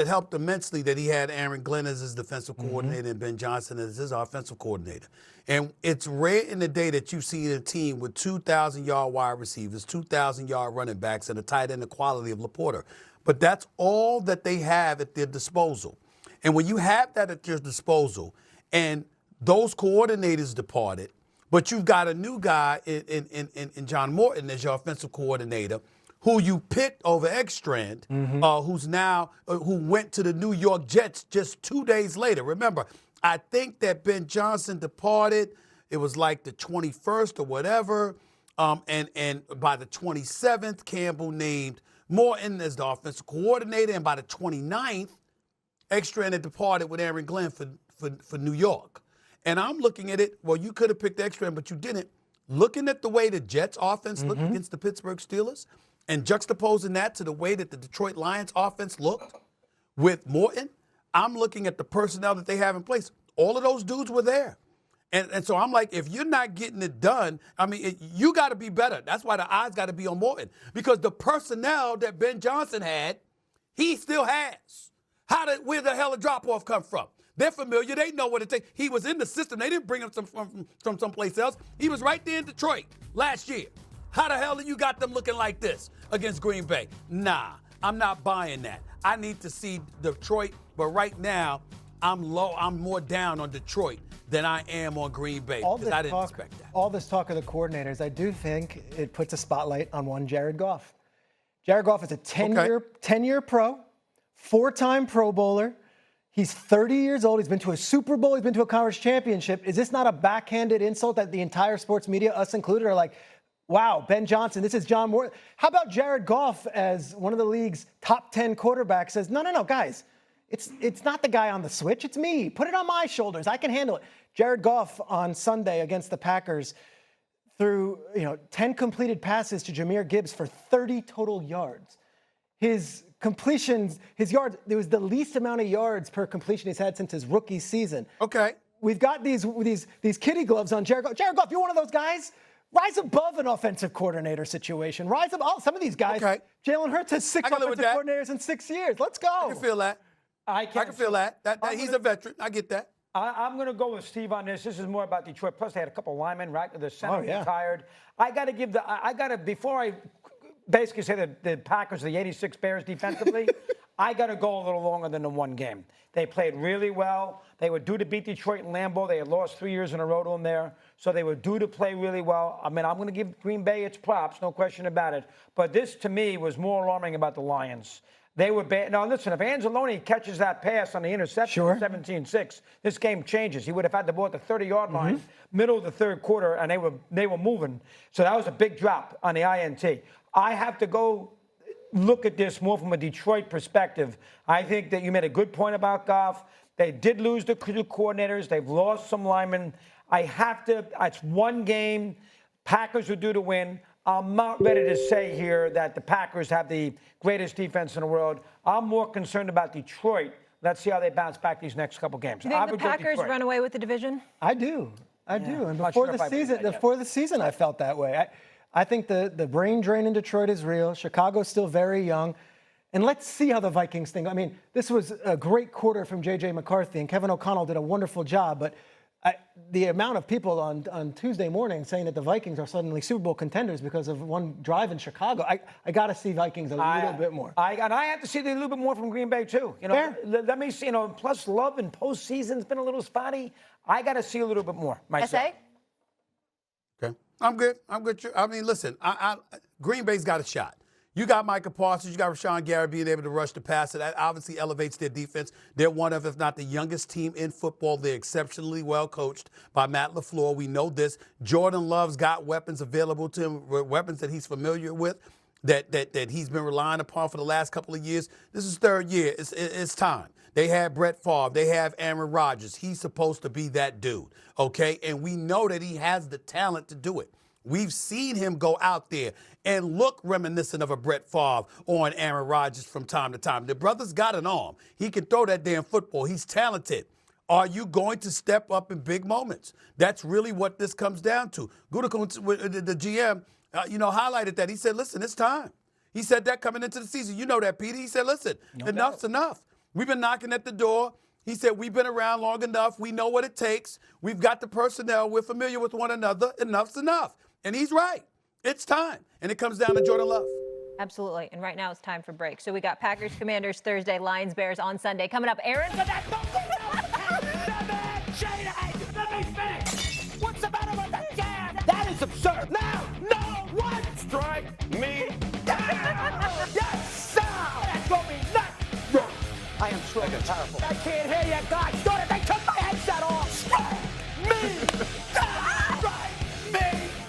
It helped immensely that he had Aaron Glenn as his defensive coordinator and Ben Johnson as his offensive coordinator. And it's rare in the day that you see a team with 2,000-yard wide receivers, 2,000-yard running backs, and a tight end the quality of Laporta. But that's all that they have at their disposal. And when you have that at your disposal and those coordinators departed, but you've got a new guy in John Morton as your offensive coordinator, who you picked over Ekstrand, who went to the New York Jets just 2 days later. Remember, I think that Ben Johnson departed. It was like the 21st or whatever, and by the 27th, Campbell named Morton as the offensive coordinator, and by the 29th, Ekstrand had departed with Aaron Glenn for New York. And I'm looking at it, well, you could have picked Ekstrand, but you didn't. Looking at the way the Jets offense looked against the Pittsburgh Steelers and juxtaposing that to the way that the Detroit Lions offense looked with Morton, I'm looking at the personnel that they have in place. All of those dudes were there. And so I'm like, if you're not getting it done, I mean, you got to be better. That's why the eyes got to be on Morton. Because the personnel that Ben Johnson had, he still has. Where the hell did drop-off come from? They're familiar. They know what it takes. He was in the system. They didn't bring him from someplace else. He was right there in Detroit last year. How the hell do you got them looking like this against Green Bay? Nah, I'm not buying that. I need to see Detroit, but right now, I'm more down on Detroit than I am on Green Bay because I didn't expect that. All this talk of the coordinators, I do think it puts a spotlight on one Jared Goff. Jared Goff is a 10-year pro, 4-time Pro Bowler. He's 30 years old. He's been to a Super Bowl. He's been to a conference championship. Is this not a backhanded insult that the entire sports media, us included, are like, wow, Ben Johnson, this is John Morton. How about Jared Goff as one of the league's top 10 quarterbacks says, no, guys, it's not the guy on the switch. It's me. Put it on my shoulders. I can handle it. Jared Goff on Sunday against the Packers threw 10 completed passes to Jahmyr Gibbs for 30 total yards. His completions, his yards, there was the least amount of yards per completion he's had since his rookie season. Okay. We've got these kitty gloves on Jared Goff. Jared Goff, you're one of those guys. Rise above an offensive coordinator situation. Rise above some of these guys. Okay. Jalen Hurts has 6 offensive coordinators in 6 years. Let's go. I can feel that. I can feel that. He's a veteran. I get that. I'm going to go with Steve on this. This is more about Detroit. Plus, they had a couple linemen, right? The center retired. Before I basically say that the Packers are the 86 Bears defensively, I got to go a little longer than the one game. They played really well. They were due to beat Detroit and Lambeau. They had lost 3 years in a row to them there. So they were due to play really well. I mean, I'm going to give Green Bay its props, no question about it. But this, to me, was more alarming about the Lions. They were bad. Now, listen, if Anzalone catches that pass on the interception, 17-6, this game changes. He would have had the ball at the 30-yard line, middle of the third quarter, and they were moving. So that was a big drop on the INT. I have to go look at this more from a Detroit perspective. I think that you made a good point about Goff. They did lose the coordinators. They've lost some linemen. It's one game. Packers are due to win. I'm not ready to say here that the Packers have the greatest defense in the world. I'm more concerned about Detroit. Let's see how they bounce back these next couple games. Do you think the Packers run away with the division? I do. And before the season, I felt that way. I think the brain drain in Detroit is real. Chicago's still very young. And let's see how the Vikings think. I mean, this was a great quarter from J.J. McCarthy, and Kevin O'Connell did a wonderful job. But the amount of people on Tuesday morning saying that the Vikings are suddenly Super Bowl contenders because of one drive in Chicago, I got to see Vikings a little bit more. I have to see a little bit more from Green Bay, too. Let me see. Plus Love in postseason's been a little spotty. I got to see a little bit more myself. SA? Okay. I'm good. I mean, listen, Green Bay's got a shot. You got Micah Parsons, you got Rashawn Gary being able to rush the passer. That obviously elevates their defense. They're one of, if not the youngest team in football. They're exceptionally well coached by Matt LaFleur. We know this. Jordan Love's got weapons available to him, weapons that he's familiar with, that he's been relying upon for the last couple of years. This is third year. It's time. They have Brett Favre. They have Aaron Rodgers. He's supposed to be that dude, okay? And we know that he has the talent to do it. We've seen him go out there and look reminiscent of a Brett Favre or an Aaron Rodgers from time to time. The brother's got an arm. He can throw that damn football. He's talented. Are you going to step up in big moments? That's really what this comes down to. Gutekunst, the GM, highlighted that. He said, listen, it's time. He said that coming into the season. You know that, Peter. He said, listen, enough's enough. We've been knocking at the door. He said, we've been around long enough. We know what it takes. We've got the personnel. We're familiar with one another. Enough's enough. And he's right. It's time. And it comes down to Jordan Love. Absolutely. And right now it's time for break. So we got Packers Commanders Thursday, Lions Bears on Sunday. Coming up, Aaron. Let me finish. What's the matter with the jam? That is absurd. Now, no, what? Strike me. Yes, sir. That's going to be nuts. I am strong and powerful. I can't hear you, guys. Darn it, they took my headset off. Strike me. Strike me.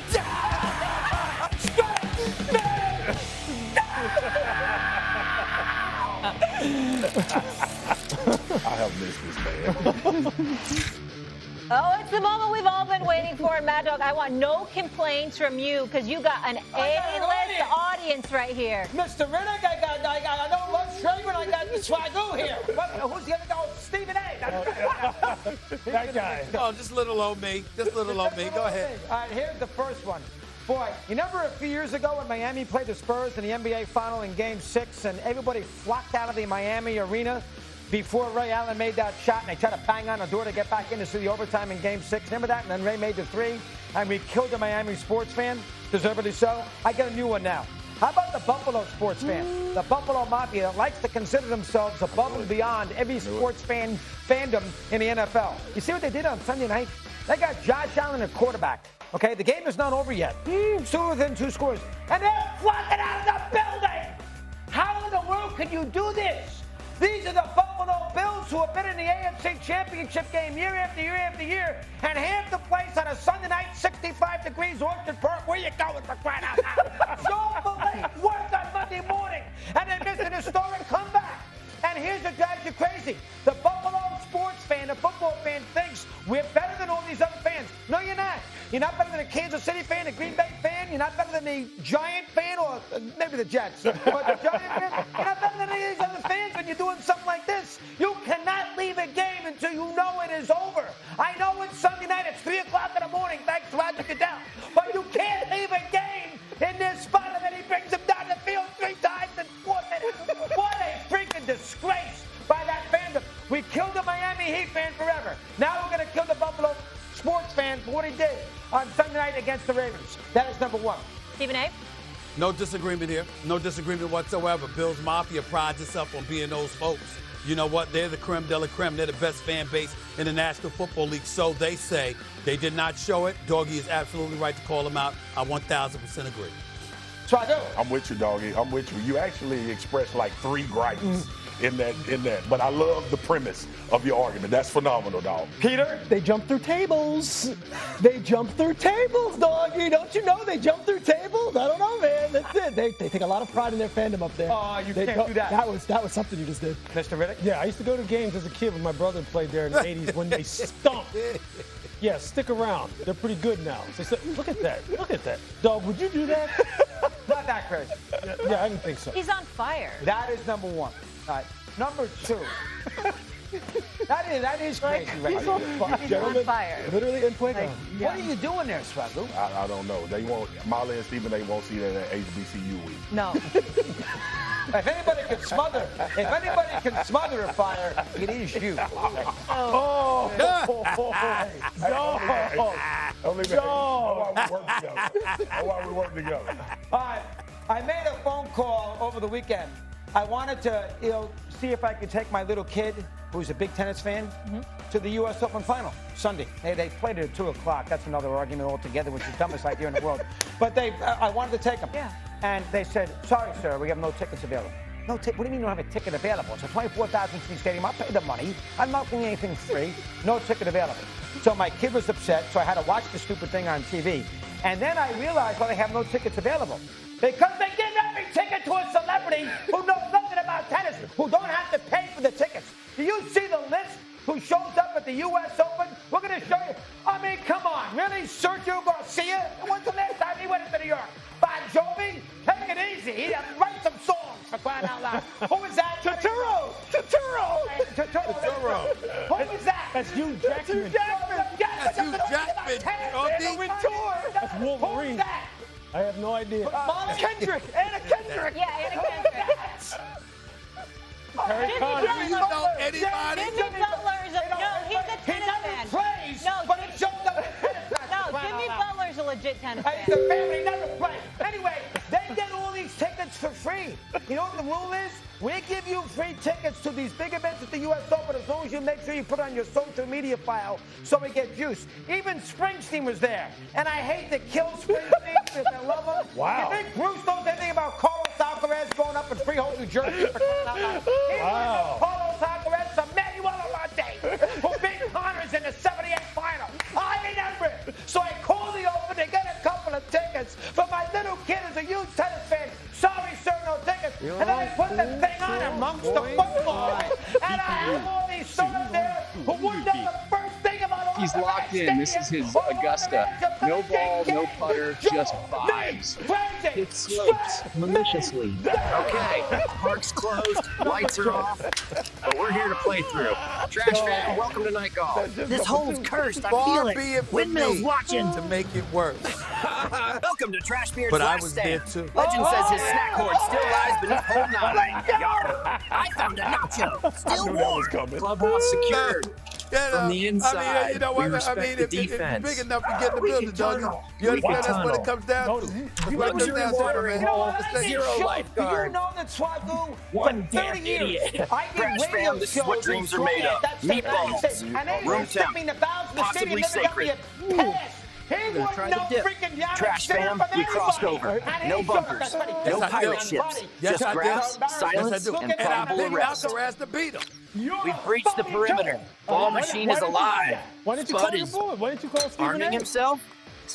Strike me. I have missed this, man. Oh, it's the moment we've all been waiting for. And Mad Dog, I want no complaints from you because you got an A-list audience right here. Mr. Riddick, I know Lex Schrager, I got Swagoo here. Who's the other guy? Stephen A. That guy. Oh, just little old me. Just little old me. Go ahead. All right, here's the first one. Boy, you remember a few years ago when Miami played the Spurs in the NBA Final in Game 6 and everybody flocked out of the Miami arena before Ray Allen made that shot and they tried to bang on the door to get back in to see the overtime in Game 6. Remember that? And then Ray made the three and we killed the Miami sports fan, deservedly so. I got a new one now. How about the Buffalo sports fan? The Buffalo Mafia that likes to consider themselves above and beyond every sports fandom in the NFL. You see what they did on Sunday night? They got Josh Allen at quarterback. Okay, the game is not over yet. Still within 2 scores. And they're flocking out of the building! How in the world can you do this? These are the Buffalo Bills who have been in the AFC Championship game year after year after year, and half the place on a Sunday night, 65 degrees, Orchard Park. Where you going for crying out loud? Joel Billate worked on Monday morning, and they missed an historic comeback. And here's what drives you crazy. The Buffalo sports fan, the football fan, thinks we're better than all these other fans. No, you're not. You're not better than a Kansas City fan, a Green Bay fan. You're not better than the Giant fan or maybe the Jets. But the Giant fan, you're not better than any of these other fans when you're doing something like this. You cannot leave a game until you know it is over. I know it's Sunday night. It's 3 o'clock in the morning. Thanks, Roger Goodell. But you can't leave a game in this spot and then he brings him down the field 3 times in 4 minutes. What a freaking disgrace by that fandom. We killed the Miami Heat fan forever. Now we're going to kill the Buffalo sports fan for what he did on Sunday night against the Ravens. That is number one. Stephen A. No disagreement here. No disagreement whatsoever. Bills Mafia prides itself on being those folks. You know what? They're the creme de la creme. They're the best fan base in the National Football League. So they say. They did not show it. Doggy is absolutely right to call them out. I 1,000% agree. So I do. I'm with you, Doggy. I'm with you. You actually expressed like 3 gripes in that. But I love the premise of your argument. That's phenomenal, dog. Peter? They jump through tables. They jump through tables, doggy. Don't you know they jump through tables? I don't know, man. That's it. They take a lot of pride in their fandom up there. Oh, you can't do that. That was something you just did. Mr. Riddick? Yeah, I used to go to games as a kid when my brother played there in the 80s when they stomped. Yeah, stick around. They're pretty good now. So, look at that. Look at that. Dog, would you do that? Not that crazy. Yeah, I didn't think so. He's on fire. That is number one. All right. Number 2. That is crazy, right? He's on fire. He's on fire. Literally in Fuego. What are you doing there, Swagoo? I don't know. They won't. Molly and Stephen, they won't see that at HBCU week. No. If anybody can smother a fire, it is you. Oh, Only that's why we work together. All right. I made a phone call over the weekend. I wanted to, see if I could take my little kid, who's a big tennis fan, to the U.S. Open final Sunday. They played it at 2 o'clock. That's another argument altogether, which is the dumbest idea in the world. But I wanted to take them. Yeah. And they said, sorry, sir, we have no tickets available. What do you mean you don't have a ticket available? It's a 24,000-seat stadium. I'll pay the money. I'm not getting anything free. No ticket available. So my kid was upset, so I had to watch the stupid thing on TV. And then I realized why they have no tickets available. Because they give every ticket to a celebrity who knows nothing about tennis, who don't have to pay for the tickets. Do you see the list who shows up at the U.S. Open? We're going to show you. I mean, come on. Really? Sergio Garcia? When's the last time he went to New York? Bon Jovi? Take it easy. He write some songs for crying out loud. Who was that? Turturro. Who was that? that's Hugh Jackman. That's Hugh Jackman. That's Wolverine. Who's that? I have no idea. Anna Kendrick. Yeah, Anna Kendrick. Jimmy You know anybody? Jimmy Butler is a he's a tennis fan. Plays, No, but it shows up in tennis matches. No, Jimmy Butler's a legit tennis He's fan. a family, never play. Anyway, they get all these tickets for free. You know what the rule is? We give you free tickets to these big events at the U.S. Open as long as you make sure you put it on your social media file so we get juice. Even Springsteen was there. And I hate to kill Springsteen because I love him. Wow. You think Bruce knows anything about Carlos Alcaraz growing up in Freehold, New Jersey? For crying out loud? He Wow. Carlos Alcaraz to Manuel Amante, who beat Connors in the 78 final. I remember it. So I called the Open to get a couple of tickets for my little kid who's a huge tennis fan. Sorry, sir, no tickets. And then I put the thing on amongst the football. And I have all these stars there who wouldn't know the first thing about all He's the locked in. This is his Augusta. No ball, no putter, just vibes. It slopes maliciously. Okay, park's closed, lights are off, but we're here to play through. Trash fan, welcome to night golf. This hole's cursed. I Far feel be it. it from Windmills me watching. to make it worse. Welcome to Trash Beard's But I last was stand. there too. Legend says his snack hoard still lies beneath hole 9. Yarr. I found a nacho. Still warm. Clubhouse secured. Yeah, From the inside, you know we what? respect the if it's defense. big enough to get in the building, doggy. You We can understand? That's what it tunnel. comes down to. That's what it comes down to, watering man. hole, That's the- zero Do lifeguard. you know that Swagoo One for 30 damn years? idiot. I did Trash radio fam, this is what shows dreams in are made Florida. of. That's the Meatballs. United States. And they Room were shipping temp. the balance of the Possibly stadium, never got me a pass. He wouldn't try know to dip. freaking Yannick Trash Sinner fam, from we crossed anybody. over. And he No showed bumpers. us that he No did Yes, I pirate do. ships. Yes, Just I do. graphs, Yes, I silence, do. and And I probable picked arrest. Alcaraz to beat him. We've breached the perimeter. Ball machine is alive. Why didn't you Spud call your is boy? Why didn't you call Stephen arming A? himself.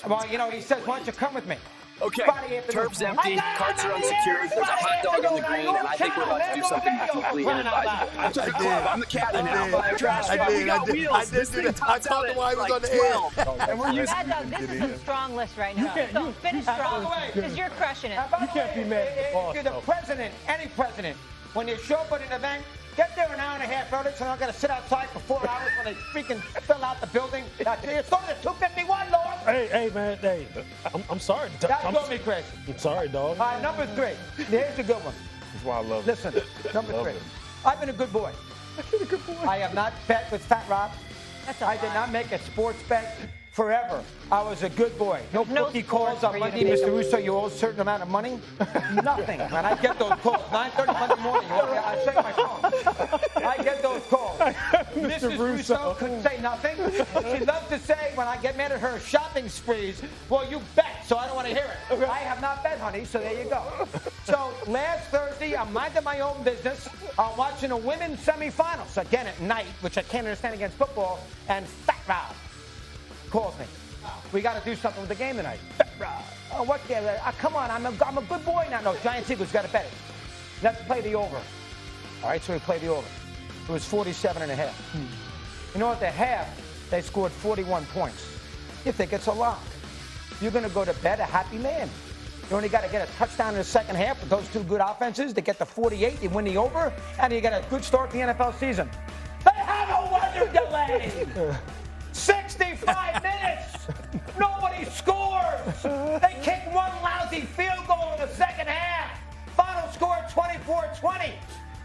Well, you know, he says, why don't you come with me? Okay, Friday afternoon. turf's empty, carts are unsecured, there's a hot dog on the green, and I think we're about to do something completely inadvisable. I took the club, I'm the captain now. Trash fan, we got wheels. I did This do thing that. I tops told out him why he was at on the like air. 12. And we're using Mad Dog, this is a strong list right now. can't- So you- finish strong because you're crushing it. By the You can't way, be mad at the if boss, you're the though. president, any president, when you show up at an event, get there an hour and a half early so I'm not going to sit outside for 4 hours when they freaking fill out the building. It's going to 251, Lord. Hey, man, hey. I'm sorry. That drove me crazy. I'm sorry, dog. All right, number 3. Here's a good one. That's why I love Listen, number 3. I've been a good boy. I have not bet with Fat Rob. That's a I did lot. not make a sports bet forever. I was a good boy. No No bookie sports calls for on you Monday, to make Mr. a- Russo, you owe a certain amount of money. Nothing. Man, I get those calls. 9:30 Monday morning. I check my phone. I get those calls. Mrs. Russo couldn't say nothing. She loves to say when I get mad at her shopping sprees, well, you bet, so I don't want to hear it. I have not bet, honey, so there you go. So last Thursday, I'm minding my own business. I'm watching a women's semifinals, again at night, which I can't understand against football, and Fat Rob calls me. We got to do something with the game tonight. Oh, what game? Come on, I'm a good boy now. No, Giants Eagles got to bet it. Let's play the over. All right, so we played the over. It was 47.5. You know, at the half, they scored 41 points. You think it's a lock. You're going to go to bed a happy man. You only got to get a touchdown in the second half with those two good offenses to get the 48. You win the over, and you get a good start to the NFL season. They have a weather delay. 65 minutes. Nobody scores. They kick one lousy field goal in the second half. Final score 24-20.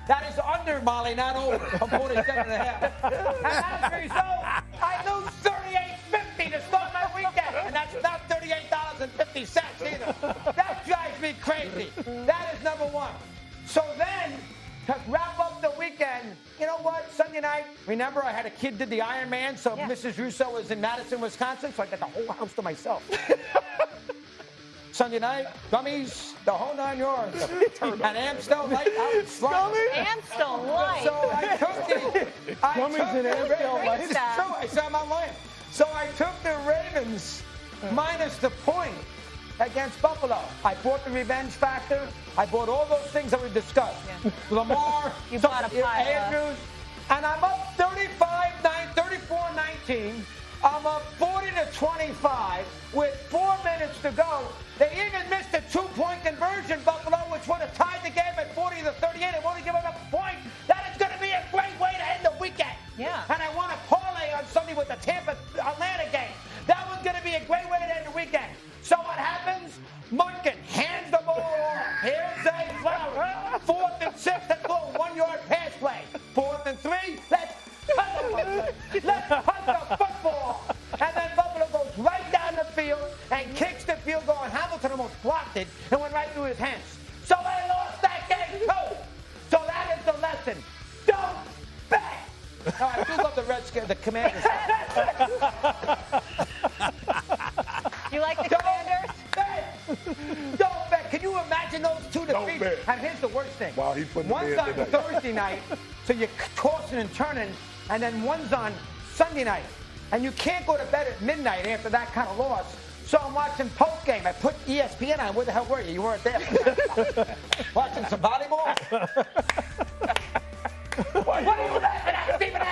That is under, Molly, not over. I'm 47.5. And as a result, I lose $38.50 to start my weekend. And that's not $38.50 either. That drives me crazy. That is number one. So then, to wrap up the weekend, you know what? Sunday night, remember I had a kid did the Ironman, so Yeah. Mrs. Russo was in Madison, Wisconsin, so I got the whole house to myself. Sunday night, gummies, the whole 9 yards. And Amstel Light, I was flying. Amstel Light. So I took the. Gummies and Amstel Light. It's true. I said I'm not lying. So I took the Ravens minus the point against Buffalo. I bought the revenge factor. I bought all those things that we discussed. Yeah. Lamar, You bought a pile. Andrews, and I'm up 34-19. I'm up 40-25 with 4 minutes to go. They even missed a 2-point conversion, Buffalo, which would have tied the game at 40-38. They've only given up a point. That is going to be a great way to end the weekend. Yeah. And I want to parlay on Sunday with the Tampa-Atlanta game. That was going to be a great way to end the weekend. So what happens? Munkin hands the ball off. Here's a flower. 4th and 6. Let's go. 1 yard pass play. baby. Let's hunt the football. And then Buffalo goes right down the field and kicks the field goal, and Hamilton almost blocked it and went right through his hands. So they lost that game too. So that is the lesson. Don't bet. No, I do love the Redskins, the Commanders. You like the Commanders? Don't bet. Can you imagine those two defeats? bet. And here's the worst thing. Wow, he's putting the One's bid on today. Thursday night, so you're tossing and turning, and then one's on Sunday night. And you can't go to bed at midnight after that kind of loss. So I'm watching post game. I put ESPN on. Where the hell were you? You weren't there. Watching some volleyball? What are you laughing at, Stephen A?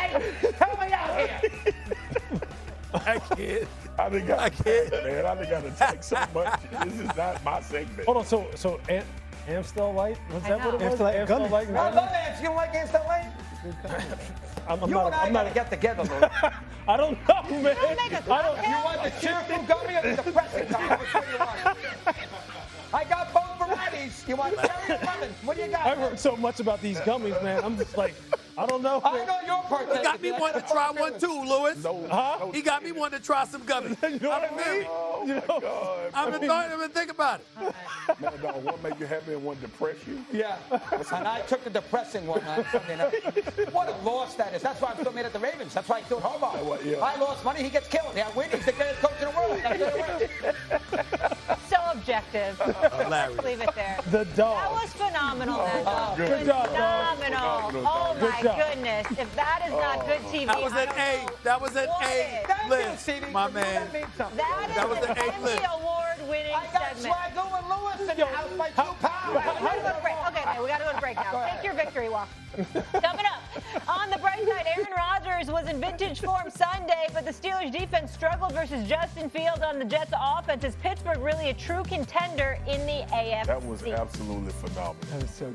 Help me out here. I can't. I think I I can't. man. I think I attack so much. This is not my segment. Hold on. So Amstel Light? Was that what it was? Amstel Light and Gunman. Light and I Gunman? love Ants. You don't like Ants that way? I'm You not, and I I'm got not, to get together, Lou. I don't know, man. Don't make a I don't. cocktail. You want the cheerful gummy or the depressing gummy? Which one do you want? I got both varieties. You want cherry or lemon? What do you got? I've heard so much about these gummies, man. I'm just like, I don't know. I know your birthday. He got me wanting to try one too, Lewis. No, He got me wanting to try some gummies. You know what I mean? Oh You my know? God. I've been thinking about it. Man, dog, one make you happy and one depress you. Yeah. And I took the depressing one on Sunday night. What a loss that is. That's why I'm still mad at the Ravens. That's why I killed Harbaugh. Well, yeah. I lost money. He gets killed. Yeah, win. He's the greatest coach in the world. That's it. So objective. Hilarious. Leave it there. The dog. That was phenomenal, man. Good job, dog. Phenomenal. Oh Good my job. goodness. If that is not good TV, That was I an don't A. know That was an what A is. Thank you, list, Stevie. my You man. That means something. That was is an an A Emmy list. award-winning I got segment. Swaggo and Lewis in the house by 2 pounds. We gotta go to break. Okay, we gotta go to break now. Take your victory walk. Coming up on the bright side, Aaron Rodgers was in vintage form Sunday, but the Steelers defense struggled versus Justin Fields on the Jets offense. Is Pittsburgh really a true contender in the AFC? That was absolutely phenomenal. That was so